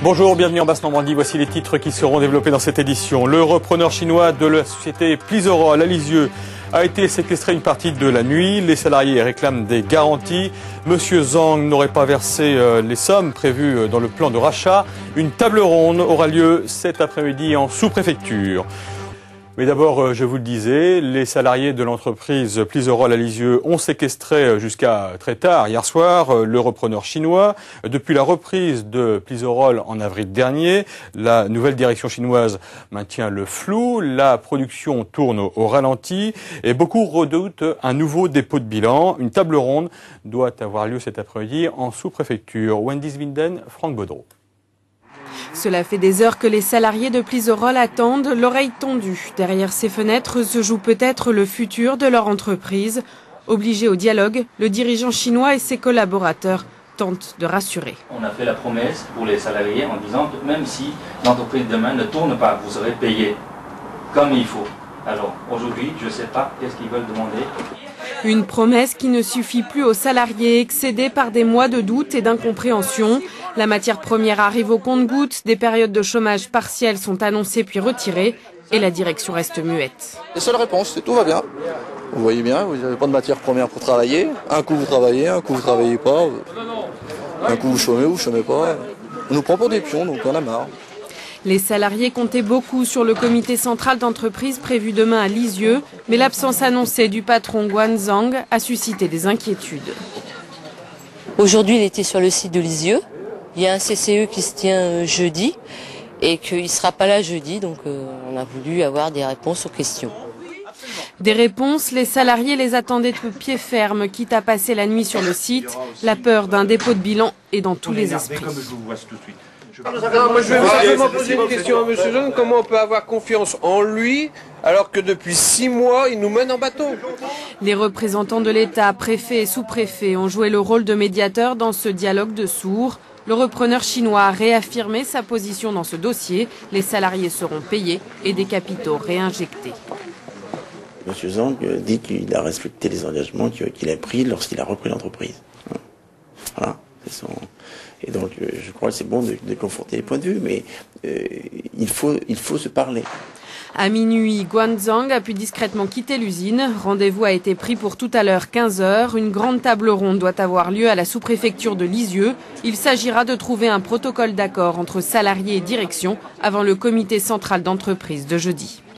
Bonjour, bienvenue en Basse-Normandie. Voici les titres qui seront développés dans cette édition. Le repreneur chinois de la société Plisorol à Lisieux a été séquestré une partie de la nuit. Les salariés réclament des garanties. Monsieur Zhang n'aurait pas versé les sommes prévues dans le plan de rachat. Une table ronde aura lieu cet après-midi en sous-préfecture. Mais d'abord, je vous le disais, les salariés de l'entreprise Plisorol à Lisieux ont séquestré jusqu'à très tard hier soir le repreneur chinois. Depuis la reprise de Plisorol en avril dernier, la nouvelle direction chinoise maintient le flou, la production tourne au ralenti et beaucoup redoutent un nouveau dépôt de bilan. Une table ronde doit avoir lieu cet après-midi en sous-préfecture. Wendy Zwinden, Franck Baudreau. Cela fait des heures que les salariés de Plisorol attendent, l'oreille tendue. Derrière ces fenêtres se joue peut-être le futur de leur entreprise. Obligé au dialogue, le dirigeant chinois et ses collaborateurs tentent de rassurer. On a fait la promesse pour les salariés en disant que même si l'entreprise demain ne tourne pas, vous serez payés comme il faut. Alors aujourd'hui, je ne sais pas qu'est-ce qu'ils veulent demander. Une promesse qui ne suffit plus aux salariés, excédés par des mois de doute et d'incompréhension. La matière première arrive au compte-gouttes, des périodes de chômage partiel sont annoncées puis retirées et la direction reste muette. Les seules réponses, c'est tout va bien. Vous voyez bien, vous n'avez pas de matière première pour travailler. Un coup vous travaillez, un coup vous travaillez pas. Un coup vous chômez pas. On nous prend pour des pions, donc on en a marre. Les salariés comptaient beaucoup sur le comité central d'entreprise prévu demain à Lisieux, mais l'absence annoncée du patron Guan Zhang a suscité des inquiétudes. Aujourd'hui, il était sur le site de Lisieux. Il y a un CCE qui se tient jeudi et qu'il ne sera pas là jeudi, donc on a voulu avoir des réponses aux questions. Des réponses, les salariés les attendaient de pied ferme, quitte à passer la nuit sur le site. La peur d'un dépôt de bilan est dans tous les esprits. Non, moi je vais simplement poser une question à M. Zhang. Comment on peut avoir confiance en lui alors que depuis 6 mois, il nous mène en bateau? Les représentants de l'État, préfets et sous-préfets, ont joué le rôle de médiateur dans ce dialogue de sourds. Le repreneur chinois a réaffirmé sa position dans ce dossier. Les salariés seront payés et des capitaux réinjectés. M. Zhang dit qu'il a respecté les engagements qu'il a pris lorsqu'il a repris l'entreprise. Voilà, c'est son... Et donc, je crois que c'est bon de conforter les points de vue, mais il faut se parler. À minuit, Guan Zhang a pu discrètement quitter l'usine. Rendez-vous a été pris pour tout à l'heure 15 h. Une grande table ronde doit avoir lieu à la sous-préfecture de Lisieux. Il s'agira de trouver un protocole d'accord entre salariés et direction avant le comité central d'entreprise de jeudi.